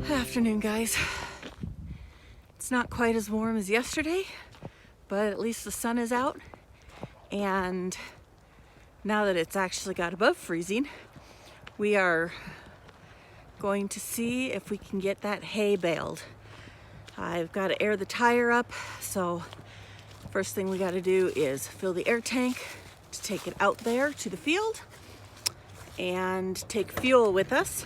Afternoon, guys. It's not quite as warm as yesterday, but at least the sun is out. And now that it's actually got above freezing, we are going to see if we can get that hay baled. I've got to air the tire up, so first thing we got to do is fill the air tank to take it out there to the field and take fuel with us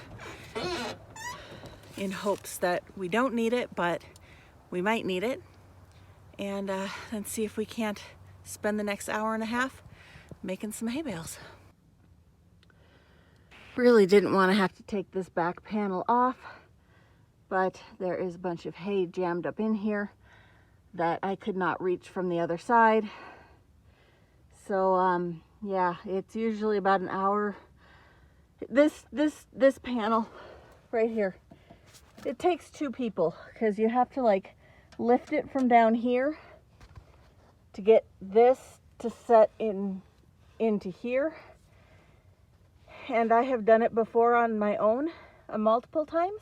in hopes that we don't need it, but we might need it, and then see if we can't spend the next hour and a half making some hay bales. Really didn't want to have to take this back panel off, but there is a bunch of hay jammed up in here that I could not reach from the other side. So yeah, it's usually about an hour. This panel right here, it takes two people because you have to like lift it from down here to get this to set into here. And I have done it before on my own multiple times,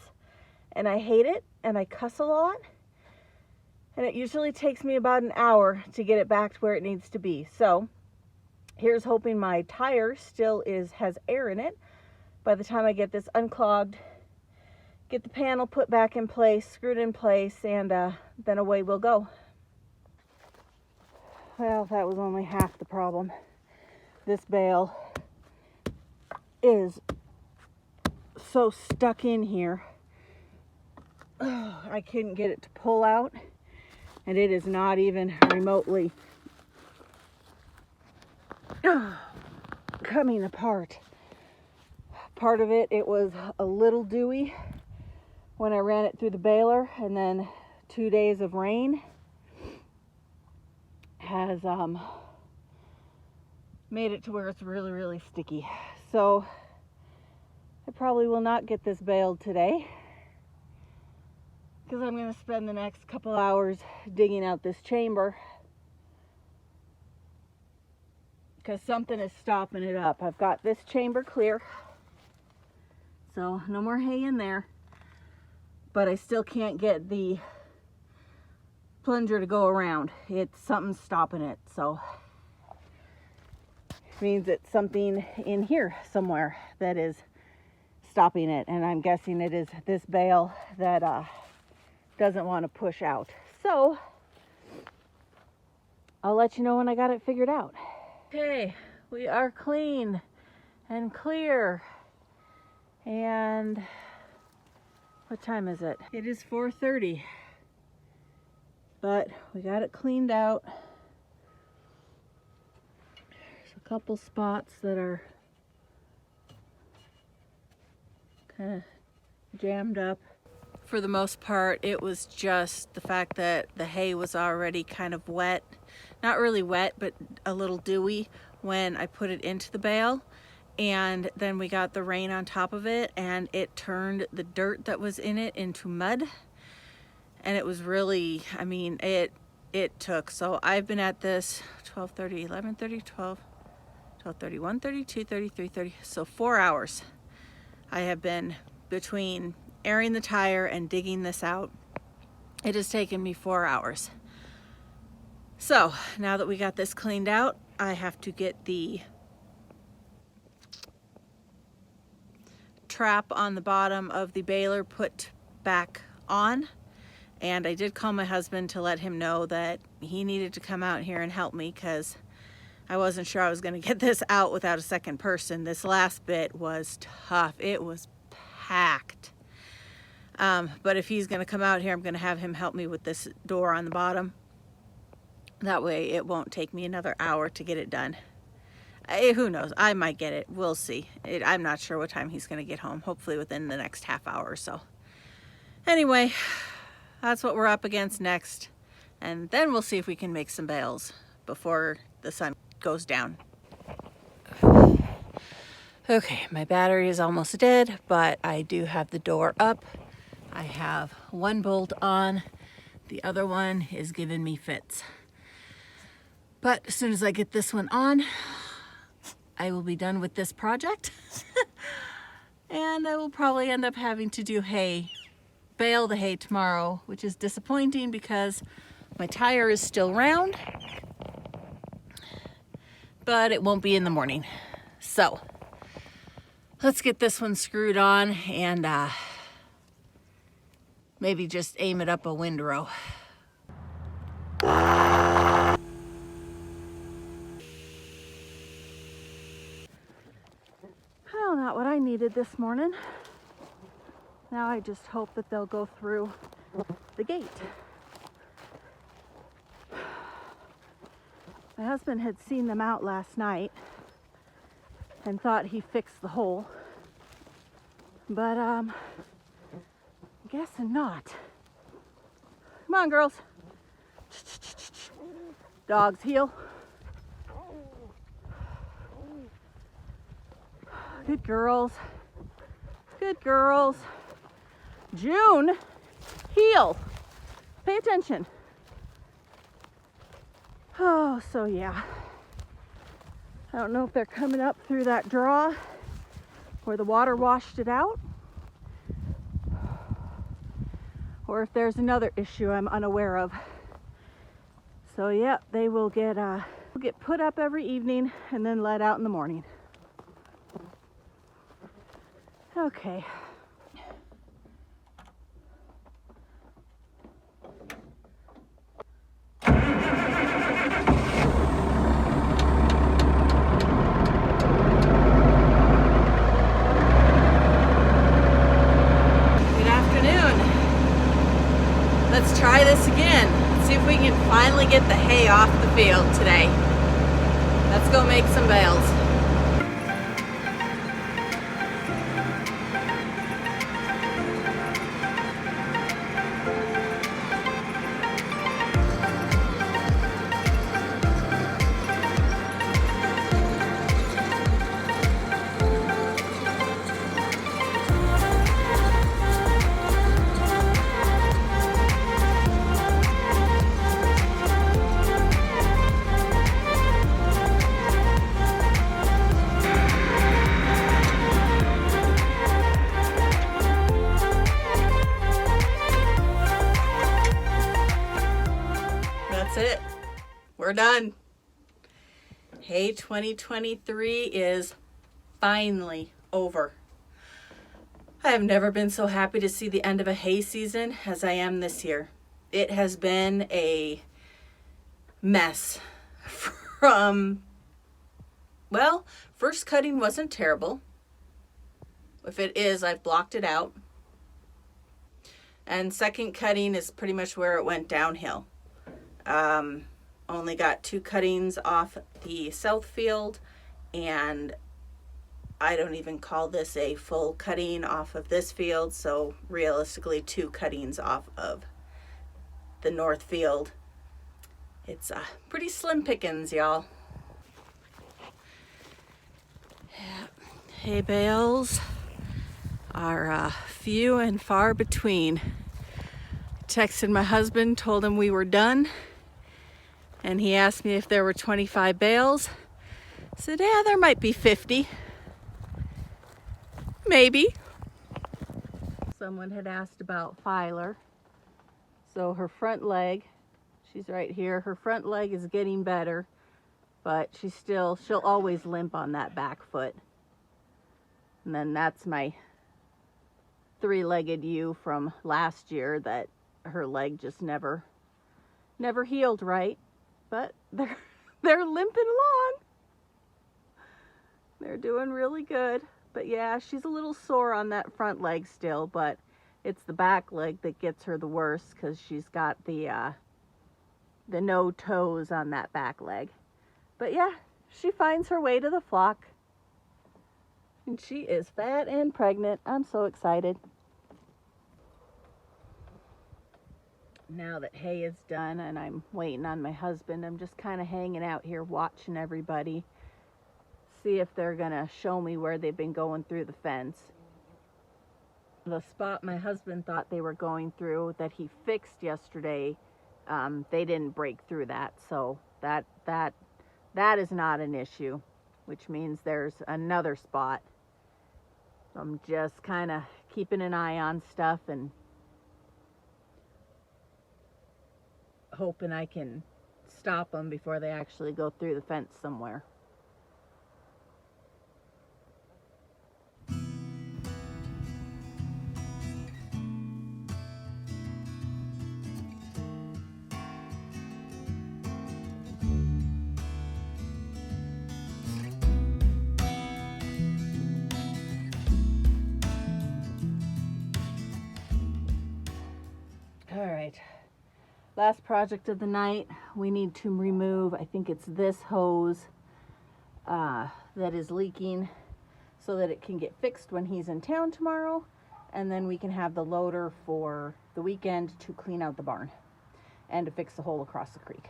and I hate it and I cuss a lot, and it usually takes me about an hour to get it back to where it needs to be. So here's hoping my tire still has air in it by the time I get this unclogged, get the panel put back in place, screwed in place, and then away we'll go. Well, that was only half the problem. This bale is so stuck in here. I couldn't get it to pull out, and it is not even remotely coming apart. Part of it was a little dewy when I ran it through the baler, and then 2 days of rain has made it to where it's really sticky. So I probably will not get this baled today because I'm going to spend the next couple hours digging out this chamber because something is stopping it up. I've got this chamber clear, so no more hay in there, but I still can't get the plunger to go around. Something's stopping it, so it means it's something in here somewhere that is stopping it, and I'm guessing it is this bale that doesn't want to push out. So I'll let you know when I got it figured out. Okay, we are clean and clear. And what time is it? It is 4:30. But we got it cleaned out. There's a couple spots that are kind of jammed up. For the most part, it was just the fact that the hay was already kind of wet. Not really wet, but a little dewy when I put it into the bale. And then we got the rain on top of it, and it turned the dirt that was in it into mud. And it was really, I mean, it took. So I've been at this 12:30, 11:30, 12:30, 1:30, 2:30, 3:30. So 4 hours I have been between airing the tire and digging this out. It has taken me 4 hours. So now that we got this cleaned out, I have to get the trap on the bottom of the baler put back on. And I did call my husband to let him know that he needed to come out here and help me because I wasn't sure I was going to get this out without a second person. This last bit was tough. It was packed. But if he's going to come out here, I'm going to have him help me with this door on the bottom. That way it won't take me another hour to get it done. Who knows? I might get it. We'll see. I'm not sure what time he's going to get home. Hopefully within the next half hour or so. Anyway, that's what we're up against next. And then we'll see if we can make some bales before the sun goes down. Okay, my battery is almost dead, but I do have the door up. I have one bolt on. The other one is giving me fits. But as soon as I get this one on, I will be done with this project. And I will probably end up having to do hay, bale the hay tomorrow, which is disappointing because my tire is still round, but it won't be in the morning. So let's get this one screwed on and maybe just aim it up a windrow. Well, not what I needed this morning. Now I just hope that they'll go through the gate. My husband had seen them out last night and thought he fixed the hole, but guessing not. Come on, girls. Dogs heel. Good girls. Good girls. June, heel. Pay attention. Oh, so yeah. I don't know if they're coming up through that draw where the water washed it out, or if there's another issue I'm unaware of. So yeah, they will get put up every evening and then let out in the morning. Okay. Let's try this again. See if we can finally get the hay off the field today. Let's go make some bales. That's it. We're done. Hay 2023 is finally over. I have never been so happy to see the end of a hay season as I am this year. It has been a mess from, well, first cutting wasn't terrible. If it is, I've blocked it out. And second cutting is pretty much where it went downhill. Only got 2 cuttings off the south field, and I don't even call this a full cutting off of this field, so realistically 2 cuttings off of the north field. It's pretty slim pickings, y'all. Yeah. Hay bales are few and far between. Texted my husband, told him we were done, and he asked me if there were 25 bales. I said, yeah, there might be 50. Maybe. Someone had asked about Filer. So her front leg, she's right here, her front leg is getting better, but she'll always limp on that back foot. And then that's my 3-legged ewe from last year that her leg just never healed right, but they're limping along. They're doing really good. But yeah, she's a little sore on that front leg still, but it's the back leg that gets her the worst because she's got the no toes on that back leg. But yeah, she finds her way to the flock. And she is fat and pregnant. I'm so excited. Now that hay is done and I'm waiting on my husband, I'm just kind of hanging out here watching everybody. See if they're gonna show me where they've been going through the fence. The spot my husband thought they were going through that he fixed yesterday, they didn't break through that, so that is not an issue. which means there's another spot. I'm just kind of keeping an eye on stuff and hoping I can stop them before they actually go through the fence somewhere. All right, last project of the night. We need to remove, I think it's this hose that is leaking, so that it can get fixed when he's in town tomorrow, and then we can have the loader for the weekend to clean out the barn and to fix the hole across the creek.